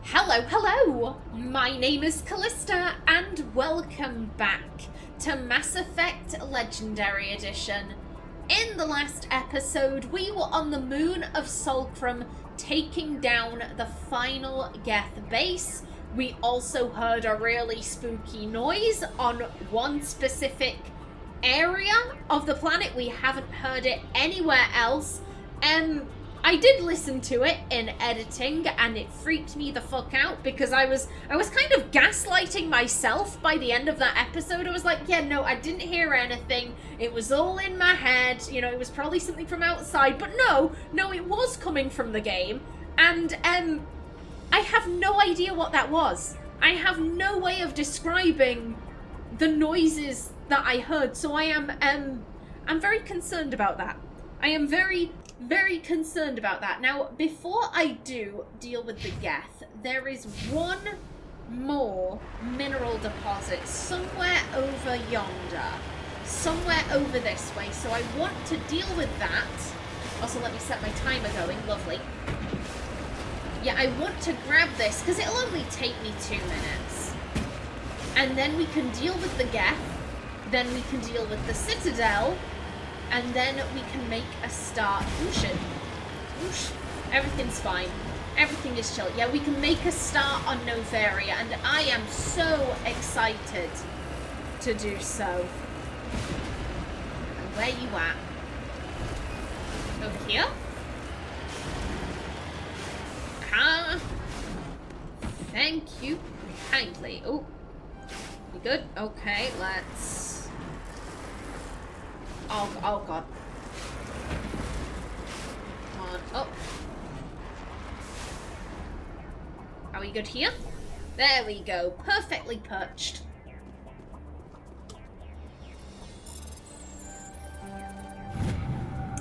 Hello! My name is Callista, and welcome back to Mass Effect Legendary Edition. In the last episode, we were on the moon of Sulcrum, taking down the final Geth base. We also heard a really spooky noise on one specific area of the planet. We haven't heard it anywhere else. I did listen to it in editing, and it freaked me the fuck out because I was kind of gaslighting myself by the end of that episode. I was like, yeah, no, I didn't hear anything. It was all in my head. You know, it was probably something from outside. But no, it was coming from the game. And I have no idea what that was. I have no way of describing the noises that I heard. So I'm very concerned about that. I am very concerned about that. Now, before I do deal with the Geth, there is one more mineral deposit somewhere over yonder. Somewhere over this way. So I want to deal with that. Also, let me set my timer going. Lovely. Yeah, I want to grab this because it'll only take me 2 minutes. And then we can deal with the Geth. Then we can deal with the Citadel. And then we can make a start. Oh shit. Oosh. Everything's fine. Everything is chill. Yeah, we can make a start on Novaria, and I am so excited to do so. And where you at? Over here? Ah. Thank you kindly. Oh. You good? Okay, let's... Oh god. Come on. Oh. Are we good here? There we go. Perfectly perched.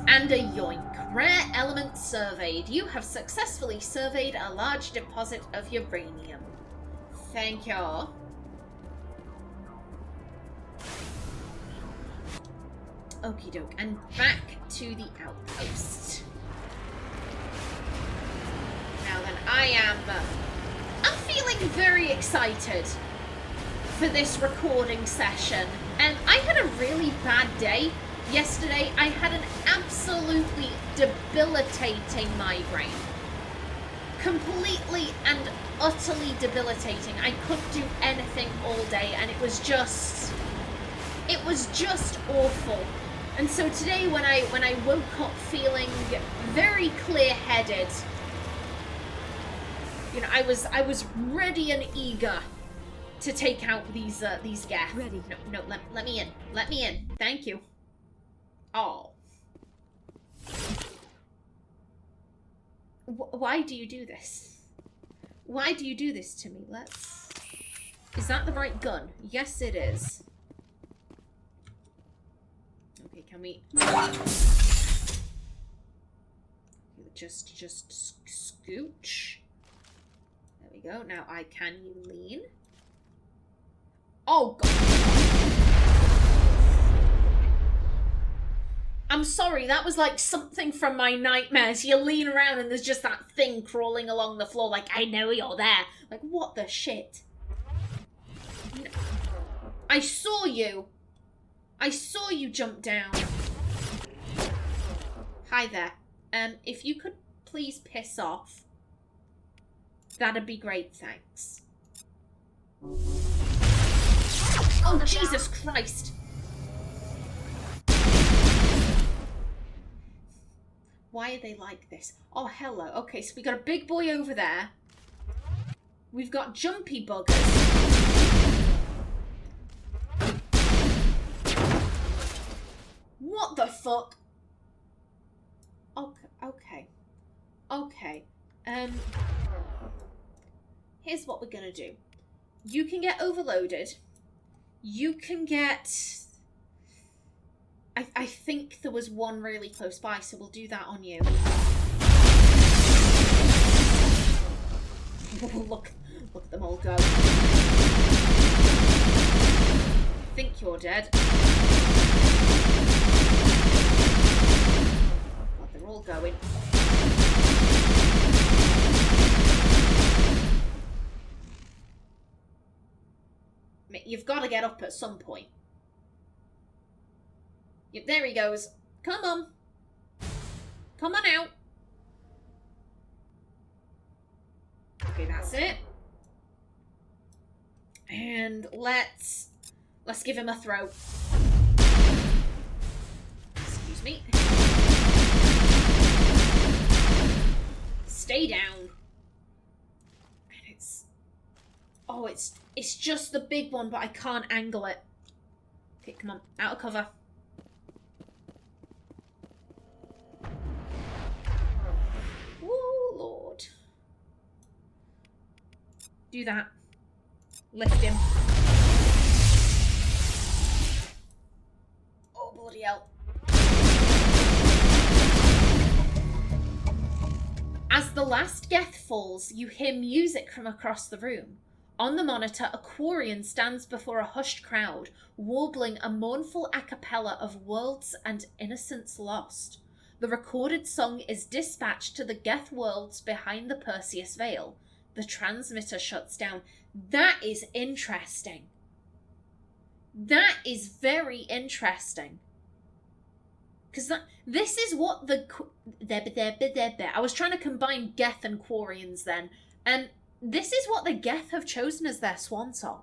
And a yoink. Rare element surveyed. You have successfully surveyed a large deposit of uranium. Thank you. Okie doke, and back to the outpost. Now then, I'm feeling very excited for this recording session. And I had a really bad day yesterday. I had an absolutely debilitating migraine. Completely and utterly debilitating. I couldn't do anything all day, and it was just awful. And so today, when I woke up feeling very clear-headed, you know, I was ready and eager to take out these Geth. Ready. No, let me in. Let me in. Thank you. Oh. Why do you do this? Why do you do this to me? Is that the right gun? Yes, it is. Okay, can we just scooch? There we go. Now can you lean? Oh god. I'm sorry, that was like something from my nightmares. You lean around and there's just that thing crawling along the floor like, I know you're there. Like, what the shit? No. I saw you. I saw you jump down. Hi there. If you could please piss off, that'd be great, thanks. Oh, Jesus Christ! Why are they like this? Oh, hello. Okay, so we got a big boy over there. We've got jumpy buggers. What the fuck? Okay. Here's what we're gonna do. You can get overloaded. You can get... I think there was one really close by, so we'll do that on you. Look at them all go. I think you're dead. God, they're all going. you've got to get up at some point. Yep, there he goes. Come on. Come on out. Okay, that's it. And let's give him a throw. Excuse me. Stay down. And it's just the big one, but I can't angle it. Okay, come on, out of cover. Oh, Lord. Do that. Lift him. Oh, bloody hell. As the last Geth falls, you hear music from across the room. On the monitor, a Quarian stands before a hushed crowd, warbling a mournful a cappella of worlds and innocence lost. The recorded song is dispatched to the Geth worlds behind the Perseus Veil. The transmitter shuts down. That is interesting. That is very interesting. Because this is what the... I was trying to combine Geth and Quarians then. And this is what the Geth have chosen as their swan song.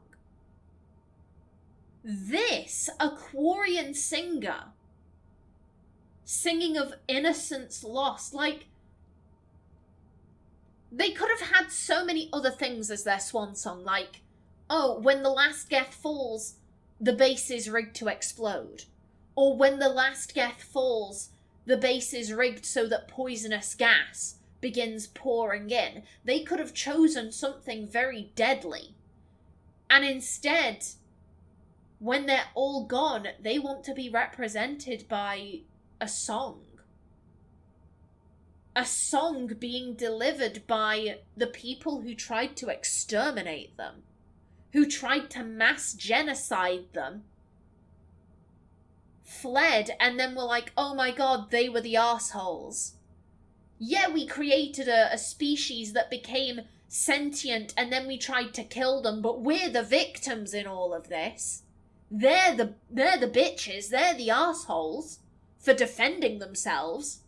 This, a Quarian singer, singing of innocence lost. Like, they could have had so many other things as their swan song. Like, oh, when the last Geth falls, the base is rigged to explode. Or when the last Geth falls, the base is rigged so that poisonous gas begins pouring in. They could have chosen something very deadly. And instead, when they're all gone, they want to be represented by a song. A song being delivered by the people who tried to exterminate them. Who tried to mass genocide them. Fled, and then were like, oh my god, they were the arseholes. Yeah, we created a species that became sentient, and then we tried to kill them, but we're the victims in all of this. They're the bitches, they're the arseholes for defending themselves.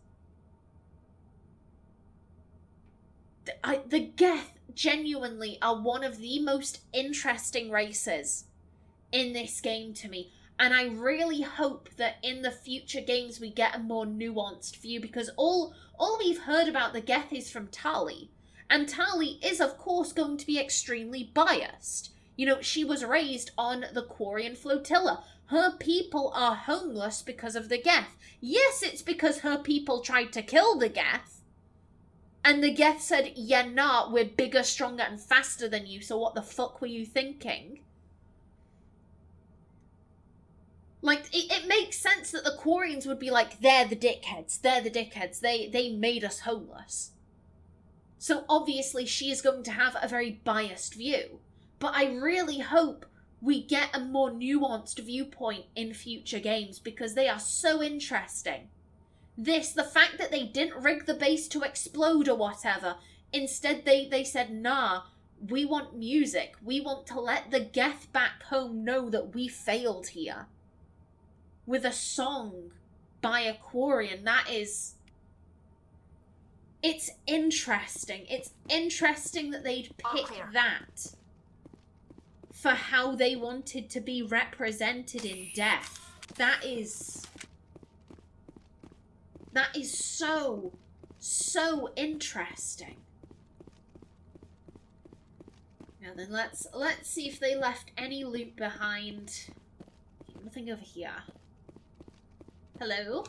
The Geth genuinely are one of the most interesting races in this game to me. And I really hope that in the future games we get a more nuanced view, because all we've heard about the Geth is from Tali. And Tali is, of course, going to be extremely biased. You know, she was raised on the Quarian flotilla. Her people are homeless because of the Geth. Yes, it's because her people tried to kill the Geth. And the Geth said, yeah, nah, we're bigger, stronger, and faster than you, so what the fuck were you thinking? Like, it makes sense that the Quarians would be like, they're the dickheads, they made us homeless. So obviously she is going to have a very biased view. But I really hope we get a more nuanced viewpoint in future games, because they are so interesting. The fact that they didn't rig the base to explode or whatever, instead they said, nah, we want music. We want to let the Geth back home know that we failed here. With a song by a Quarian, it's interesting. It's interesting that they'd pick that for how they wanted to be represented in Death. That is so interesting. Now then, let's see if they left any loot behind. Nothing over here. Hello?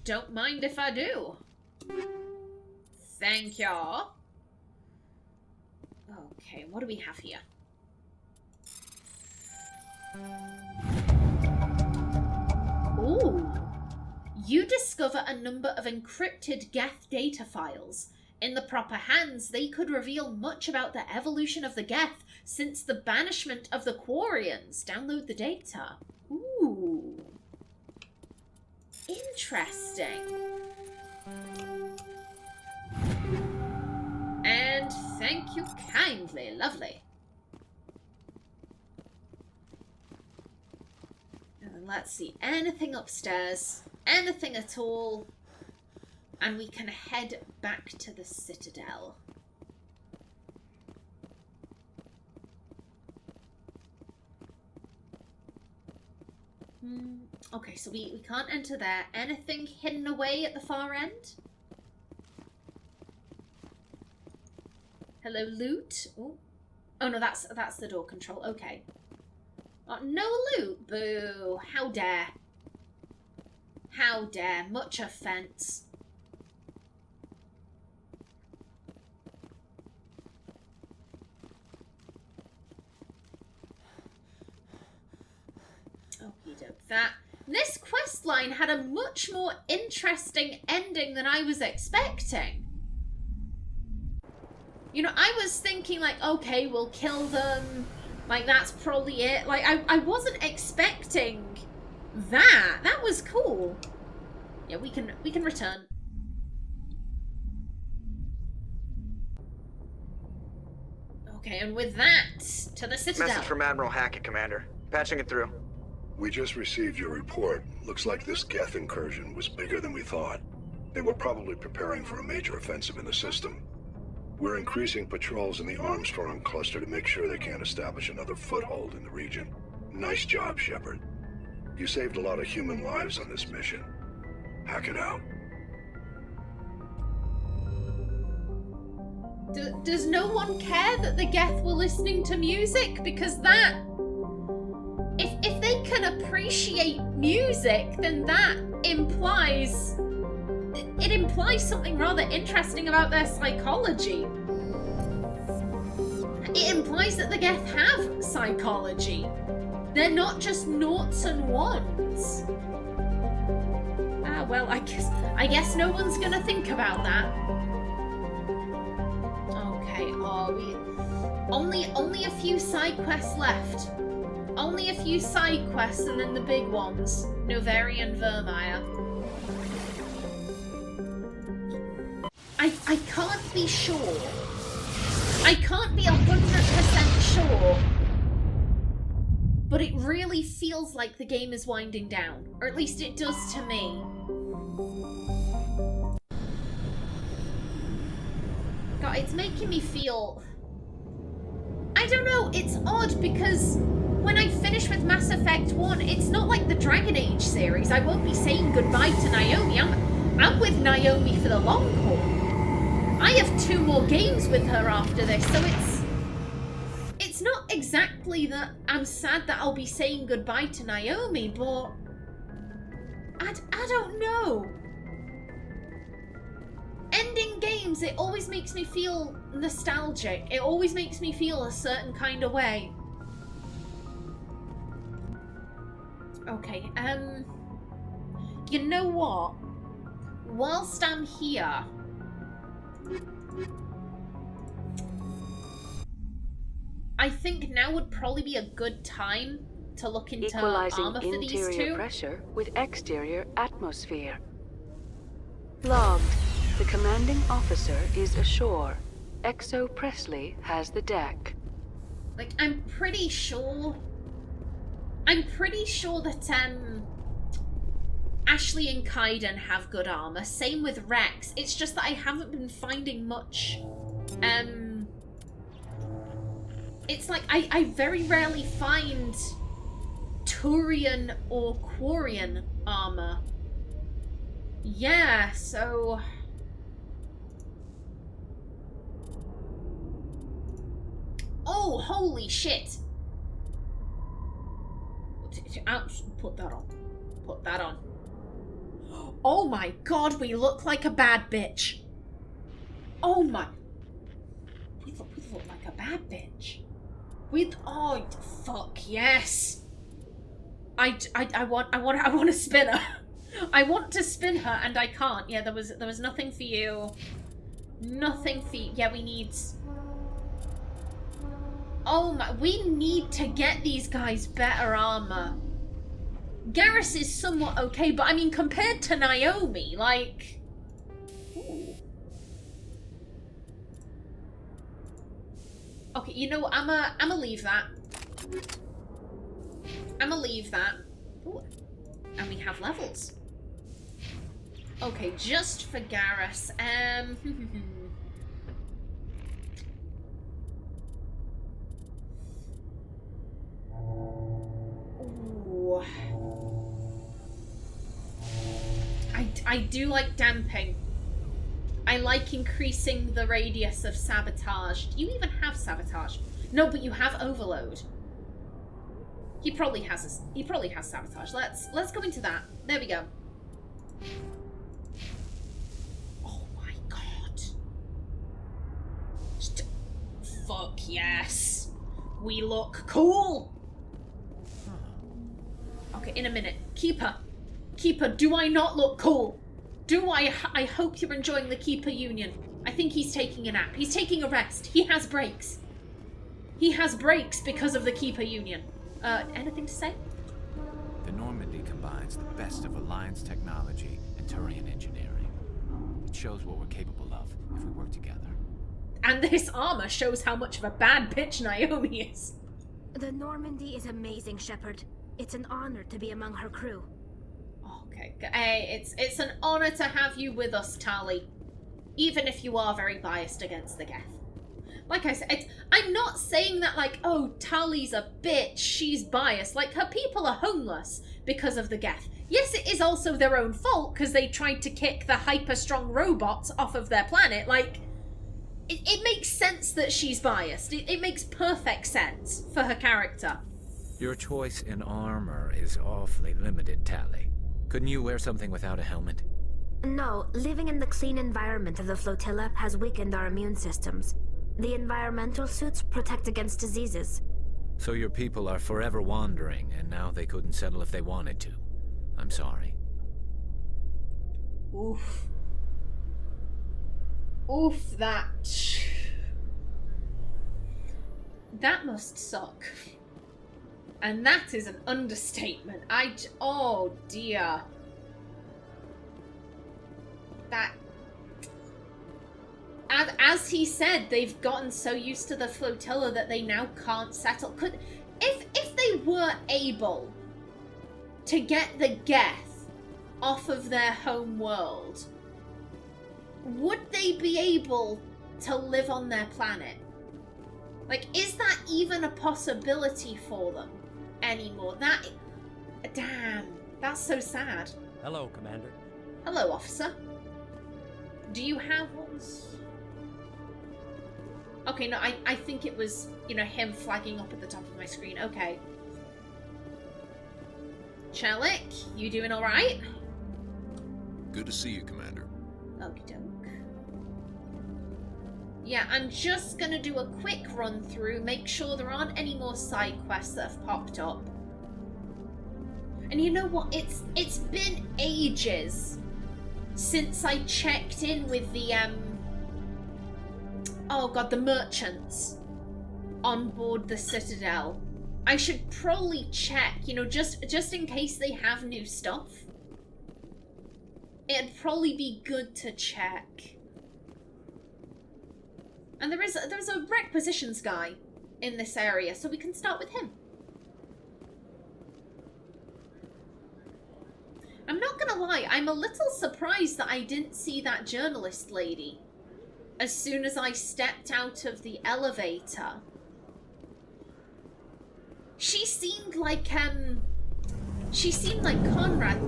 Don't mind if I do. Thank y'all. Okay, what do we have here? Ooh. You discover a number of encrypted Geth data files. In the proper hands, they could reveal much about the evolution of the Geth since the banishment of the Quarians. Download the data. Ooh. Interesting. And thank you kindly. Lovely. let's see. Anything upstairs? Anything at all? And we can head back to the Citadel. Okay, so we can't enter there. Anything hidden away at the far end? Hello, loot. Ooh. Oh no, that's the door control. Okay. Oh, no loot. Boo. How dare. How dare. Much offense. This quest line had a much more interesting ending than I was expecting. You know, I was thinking like, okay, we'll kill them. Like, that's probably it. Like, I wasn't expecting that. That was cool. Yeah, we can return. Okay, and with that, to the Citadel. Message from Admiral Hackett, Commander. Patching it through. We just received your report. Looks like this Geth incursion was bigger than we thought. They were probably preparing for a major offensive in the system. We're increasing patrols in the Armstrong cluster to make sure they can't establish another foothold in the region. Nice job, Shepard. You saved a lot of human lives on this mission. Hack it out. Does no one care that the Geth were listening to music? Because that... If they can appreciate music, then that implies... It implies something rather interesting about their psychology. It implies that the Geth have psychology. They're not just noughts and ones. Ah, well, I guess no one's gonna think about that. Okay, only a few side quests left. Only a few side quests and then the big ones. Novarian Vermeer. I can't be sure. I can't be 100% sure. But it really feels like the game is winding down. Or at least it does to me. God, it's making me feel... I don't know, it's odd because when I finish with Mass Effect 1, it's not like the Dragon Age series. I won't be saying goodbye to Naomi. I'm with Naomi for the long haul. I have 2 more games with her after this, so it's not exactly that I'm sad that I'll be saying goodbye to Naomi, but I don't know. Ending games, it always makes me feel nostalgic. It always makes me feel a certain kind of way. Okay, you know what? Whilst I'm here, I think now would probably be a good time to look into armor for these 2. Equalizing interior pressure with exterior atmosphere. Logged. The commanding officer is ashore. Exo Presley has the deck. Like, I'm pretty sure that, Ashley and Kaiden have good armor. Same with Rex. It's just that I haven't been finding much, it's like, I very rarely find Turian or Quarian armor. Yeah, so... Oh, holy shit! Put that on. Put that on. Oh my god, we look like a bad bitch. Oh my... We look like a bad bitch. Oh, fuck, yes. I want to spin her. I want to spin her and I can't. Yeah, there was nothing for you. Nothing for you. Yeah, we need... Oh my, we need to get these guys better armor. Garrus is somewhat okay, but I mean, compared to Naomi, like... Ooh. Okay, you know what, I'ma leave that. I'ma leave that. Ooh. And we have levels. Okay, just for Garoth. Ooh. I do like damping. I like increasing the radius of sabotage. Do you even have sabotage? No, but you have overload. He probably has sabotage. Let's go into that. There we go. Oh my god. Fuck yes. We look cool. Okay, in a minute. Keeper, do I not look cool? I hope you're enjoying the Keeper Union. I think he's taking a nap. He's taking a rest. He has breaks. He has breaks because of the Keeper Union. Anything to say? The Normandy combines the best of Alliance technology and Turian engineering. It shows what we're capable of if we work together. And this armor shows how much of a bad bitch Naomi is. The Normandy is amazing, Shepard. It's an honor to be among her crew. Okay, hey, it's an honor to have you with us, Tali. Even if you are very biased against the Geth. Like I said, I'm not saying that like, oh, Tali's a bitch, she's biased. Like, her people are homeless because of the Geth. Yes, it is also their own fault because they tried to kick the hyper-strong robots off of their planet. Like, it makes sense that she's biased. It makes perfect sense for her character. Your choice in armor is awfully limited, Tali. Couldn't you wear something without a helmet? No, living in the clean environment of the flotilla has weakened our immune systems. The environmental suits protect against diseases. So your people are forever wandering, and now they couldn't settle if they wanted to. I'm sorry. Oof. Oof, that must suck. And that is an understatement. Oh dear. That... As he said, they've gotten so used to the flotilla that they now can't settle. If they were able to get the Geth off of their home world, would they be able to live on their planet? Like, is that even a possibility for them anymore? Damn, that's so sad. Hello, Commander. Hello, officer. Do you have ones? Okay, no, I think it was, him flagging up at the top of my screen. Okay. Chelik, you doing alright? Good to see you, Commander. Okie doke. Yeah, I'm just gonna do a quick run through, make sure there aren't any more side quests that have popped up. And you know what? It's been ages since I checked in with the oh god, the merchants on board the Citadel. I should probably check, just in case they have new stuff. It'd probably be good to check. And there's a requisitions guy in this area, so we can start with him. I'm not gonna lie, I'm a little surprised that I didn't see that journalist lady as soon as I stepped out of the elevator. She seemed like Conrad.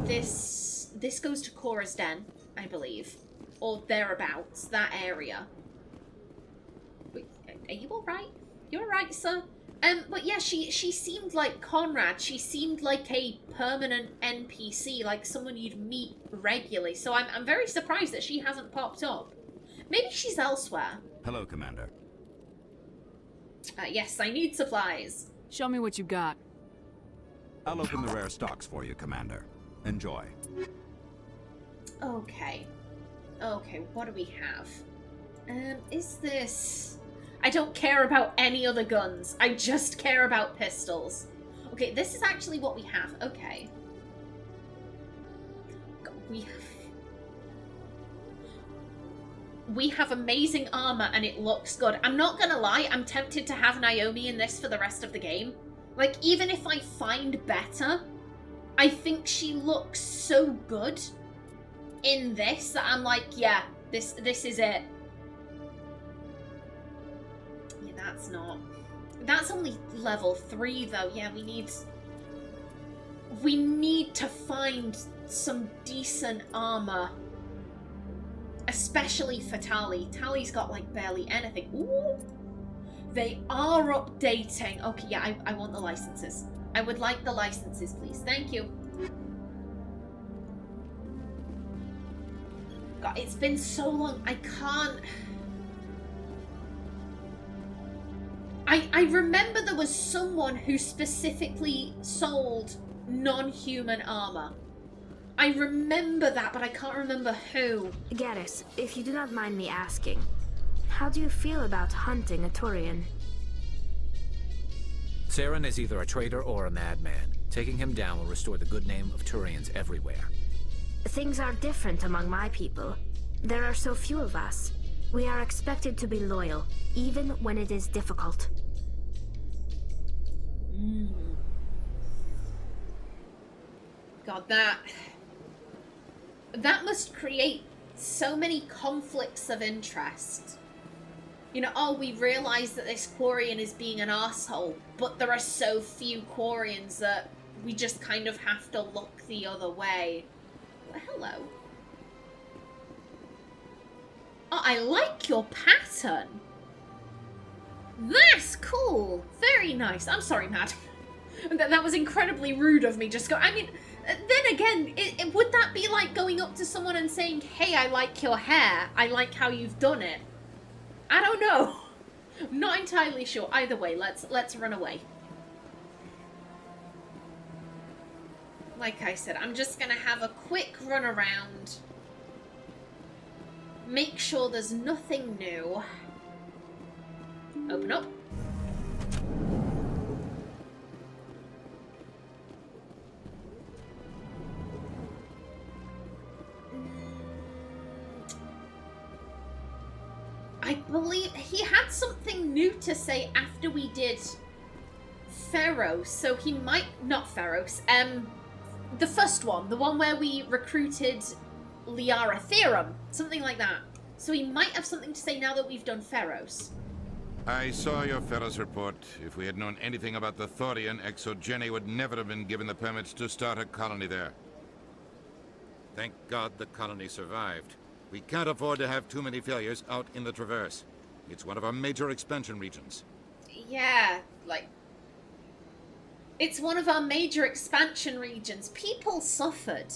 This goes to Cora's Den, I believe, or thereabouts, that area. Wait, are you all right? You all right, sir? But yeah, she seemed like Conrad. She seemed like a permanent NPC, like someone you'd meet regularly. So I'm very surprised that she hasn't popped up. Maybe she's elsewhere. Hello, Commander. Yes, I need supplies. Show me what you got. I'll open the rare stocks for you, Commander. Enjoy. Okay. Okay, what do we have? Is this... I don't care about any other guns. I just care about pistols. Okay, this is actually what we have. Okay. God, we have amazing armor and it looks good. I'm not gonna lie, I'm tempted to have Naomi in this for the rest of the game. Like, even if I find better, I think she looks so good in this that I'm like, yeah, this is it. Yeah, that's not. That's only level 3 though. Yeah, we need to find some decent armor. Especially for Tali. Tali's got like barely anything. Ooh. They are updating. Okay, yeah, I want the licenses. I would like the licenses, please. Thank you. God, it's been so long. I can't... I remember there was someone who specifically sold non-human armor. I remember that, but I can't remember who. Garoth, if you do not mind me asking, how do you feel about hunting a Quarian? Saren is either a traitor or a madman. Taking him down will restore the good name of Turians everywhere. Things are different among my people. There are so few of us. We are expected to be loyal, even when it is difficult. God, that must create so many conflicts of interest. You know, oh, we realize that this Quarian is being an asshole, but there are so few Quarians that we just kind of have to look the other way. Well, hello. Oh, I like your pattern. That's cool. Very nice. I'm sorry, Matt. That was incredibly rude of me. Just go. I mean, then again, would that be like going up to someone and saying, "Hey, I like your hair. I like how you've done it." I don't know. I'm not entirely sure. Either way, let's run away. Like I said, I'm just gonna have a quick run around. Make sure there's nothing new. Open up. I believe he had something new to say after we did Feros, so he might... Not Feros, the first one, the one where we recruited Liara Therum, something like that. So he might have something to say now that we've done Feros. I saw your Feros report. If we had known anything about the Thorian, Exogeny would never have been given the permits to start a colony there. Thank God the colony survived. We can't afford to have too many failures out in the Traverse. It's one of our major expansion regions. Yeah, like... It's one of our major expansion regions. People suffered.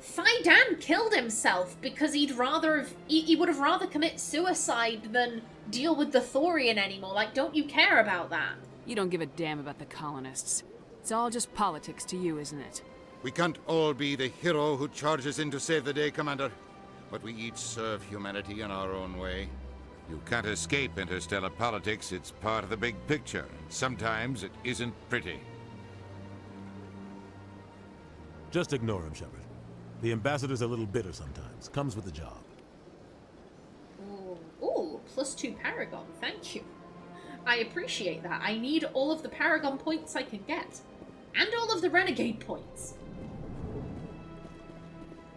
Thaidan killed himself because he would have rather commit suicide than deal with the Thorian anymore. Like, don't you care about that? You don't give a damn about the colonists. It's all just politics to you, isn't it? We can't all be the hero who charges in to save the day, Commander. But we each serve humanity in our own way. You can't escape interstellar politics. It's part of the big picture. Sometimes it isn't pretty. Just ignore him, Shepard. The ambassador's a little bitter sometimes. Comes with the job. Ooh, +2 Paragon. Thank you. I appreciate that. I need all of the Paragon points I can get. And all of the Renegade points.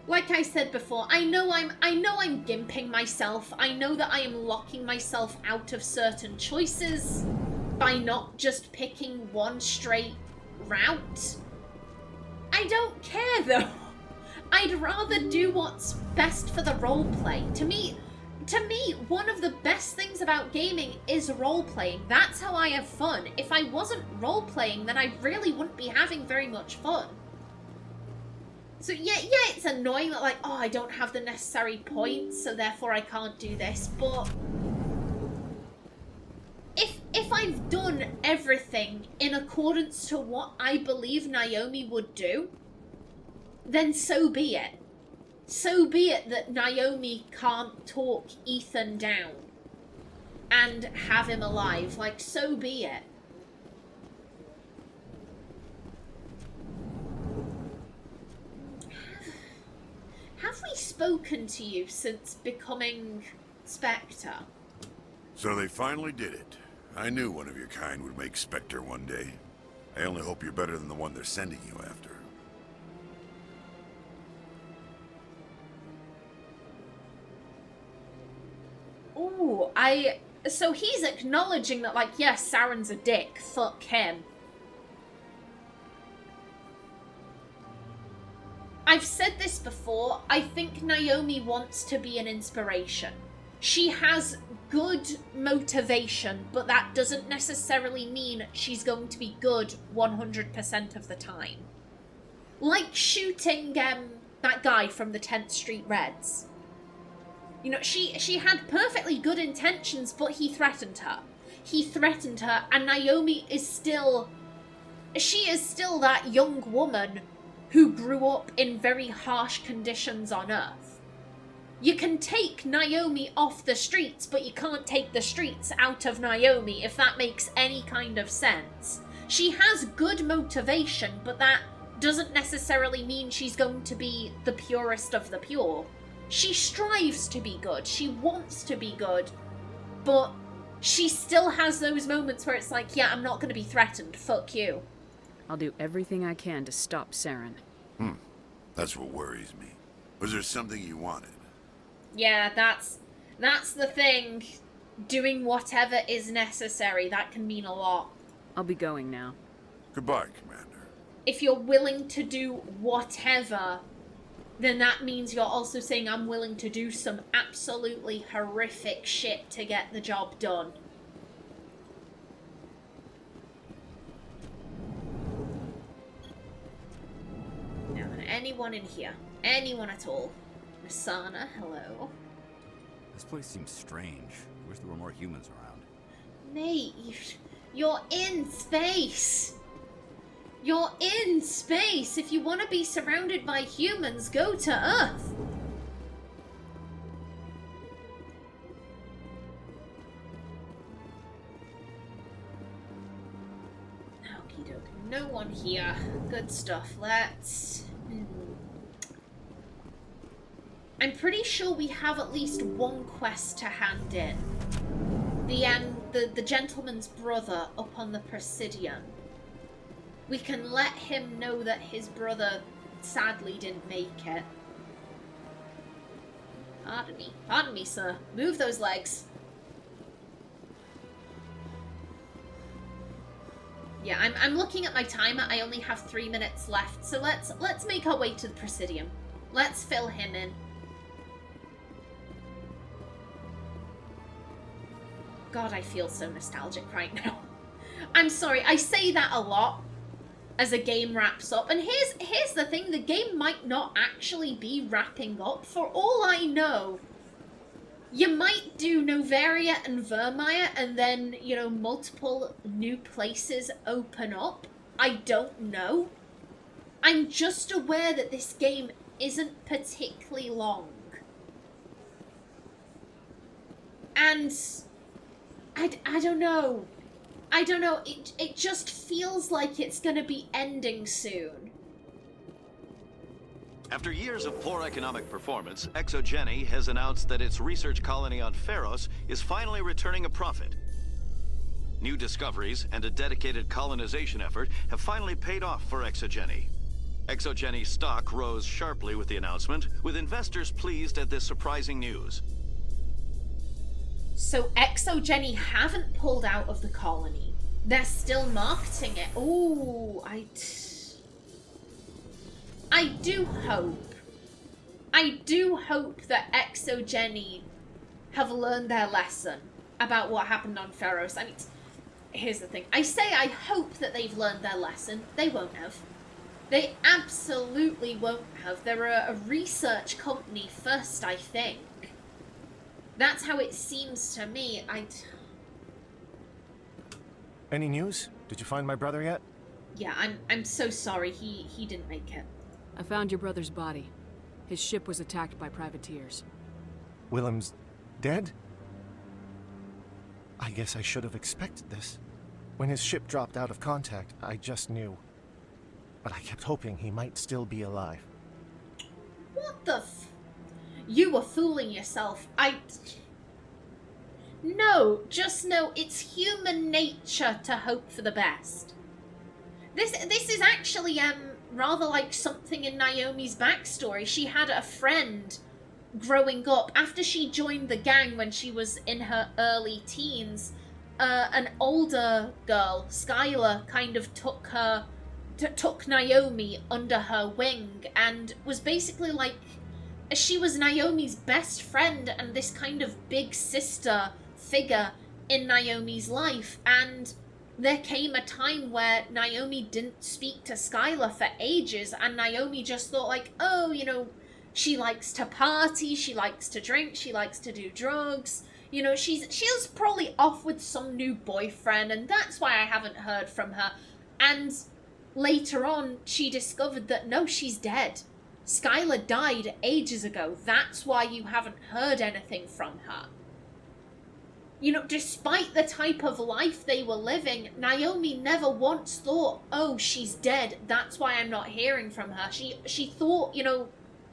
Like I said before, I know I'm gimping myself. I know that I am locking myself out of certain choices by not just picking one straight route. I don't care though. I'd rather do what's best for the roleplay. To me, one of the best things about gaming is role-playing. That's how I have fun. If I wasn't role-playing, then I really wouldn't be having very much fun. So yeah, it's annoying that, like, oh, I don't have the necessary points, so therefore I can't do this, but if I've done everything in accordance to what I believe Naomi would do, then so be it. So be it that Naomi can't talk Ethan down and have him alive. Like, so be it. Have we spoken to you since becoming Spectre? So they finally did it. I knew one of your kind would make Spectre one day. I only hope you're better than the one they're sending you after. So he's acknowledging that, like, yes, Saren's a dick. Fuck him. I've said this before. I think Naomi wants to be an inspiration. She has good motivation, but that doesn't necessarily mean she's going to be good 100% of the time. Like shooting that guy from the 10th Street Reds. You know, she had perfectly good intentions, but he threatened her. He threatened her, and Naomi is still... She is still that young woman who grew up in very harsh conditions on Earth. You can take Naomi off the streets, but you can't take the streets out of Naomi, if that makes any kind of sense. She has good motivation, but that doesn't necessarily mean she's going to be the purest of the pure. She strives to be good, she wants to be good, but she still has those moments where it's like, yeah, I'm not going to be threatened, fuck you. I'll do everything I can to stop Saren. That's what worries me. Was there something you wanted? Yeah, that's the thing. Doing whatever is necessary, that can mean a lot. I'll be going now. Goodbye, Commander. If you're willing to do whatever, then that means you're also saying I'm willing to do some absolutely horrific shit to get the job done. Now then, anyone in here? Anyone at all? Masana, hello. This place seems strange. I wish there were more humans around. Mate, you're in space. You're in space. If you want to be surrounded by humans, go to Earth. Okie doke. No one here. Good stuff. Let's... I'm pretty sure we have at least one quest to hand in. The gentleman's brother up on the Presidium. We can let him know that his brother sadly didn't make it. Pardon me, sir. Move those legs. Yeah, I'm looking at my timer. I only have 3 minutes left, so let's make our way to the Presidium. Let's fill him in. God, I feel so nostalgic right now. I'm sorry, I say that a lot as a game wraps up. And here's the thing, the game might not actually be wrapping up. For all I know, you might do Novaria and Vermeer and then, you know, multiple new places open up. I don't know. I'm just aware that this game isn't particularly long. And... I don't know. I don't know. It just feels like it's gonna be ending soon. After years of poor economic performance, ExoGeni has announced that its research colony on Feros is finally returning a profit. New discoveries and a dedicated colonization effort have finally paid off for ExoGeni. ExoGeni's stock rose sharply with the announcement, with investors pleased at this surprising news. So ExoGeni haven't pulled out of the colony. They're still marketing it. Ooh, I do hope that ExoGeni have learned their lesson about what happened on Feros. I mean, here's the thing. I say I hope that they've learned their lesson. They won't have. They absolutely won't have. They're a research company first, I think. That's how it seems to me. Any news? Did you find my brother yet? Yeah, I'm so sorry. He didn't make it. I found your brother's body. His ship was attacked by privateers. Willem's dead? I guess I should have expected this. When his ship dropped out of contact, I just knew. But I kept hoping he might still be alive. What the You were fooling yourself. No, just know it's human nature to hope for the best. This is actually rather like something in Naomi's backstory. She had a friend growing up, after she joined the gang when she was in her early teens, an older girl, Skylar, kind of took Naomi under her wing and was basically like, she was Naomi's best friend and this kind of big sister figure in Naomi's life. And there came a time where Naomi didn't speak to Skylar for ages, and Naomi just thought like, oh, you know, she likes to party, she likes to drink, she likes to do drugs. You know, she's probably off with some new boyfriend, and that's why I haven't heard from her. And later on, she discovered that no, she's dead. Skylar died ages ago. That's why you haven't heard anything from her. You know, despite the type of life they were living, Naomi never once thought, oh, she's dead, that's why I'm not hearing from her. She thought, you know,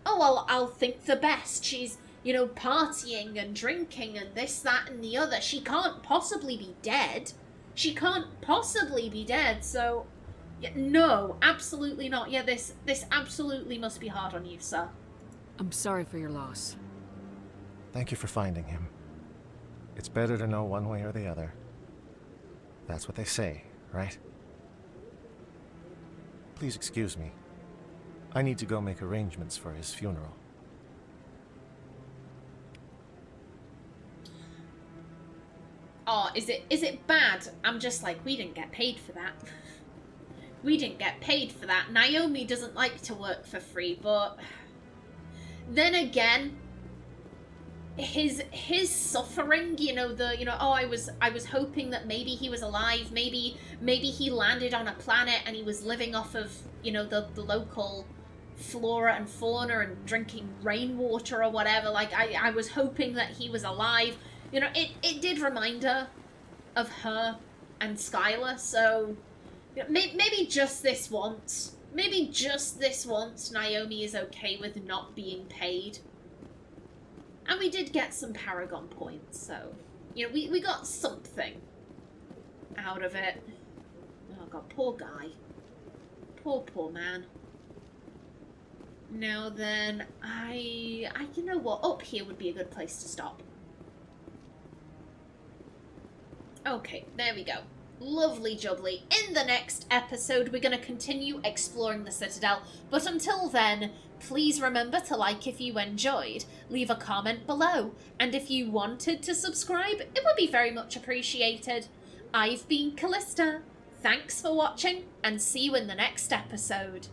oh, well, I'll think the best. She's, you know, partying and drinking and this, that, and the other. She can't possibly be dead. She can't possibly be dead, so... yeah, no, absolutely not. Yeah, this absolutely must be hard on you, sir. I'm sorry for your loss. Thank you for finding him. It's better to know one way or the other. That's what they say, right? Please excuse me. I need to go make arrangements for his funeral. Oh, is it bad? I'm just like, we didn't get paid for that. We didn't get paid for that. Naomi doesn't like to work for free, but then again, his suffering, you know, oh, I was hoping that maybe he was alive, maybe he landed on a planet and he was living off of, you know, the local flora and fauna and drinking rainwater or whatever. Like, I was hoping that he was alive. You know, it did remind her of her and Skylar, so you know, maybe just this once, Naomi is okay with not being paid. And we did get some Paragon points, so, you know, we got something out of it. Oh god, poor guy. Poor man. Now then, you know what, up here would be a good place to stop. Okay, there we go. Lovely jubbly. In the next episode, we're going to continue exploring the Citadel, but until then, please remember to like if you enjoyed, leave a comment below, and if you wanted to subscribe, it would be very much appreciated. I've been Callista. Thanks for watching, and see you in the next episode.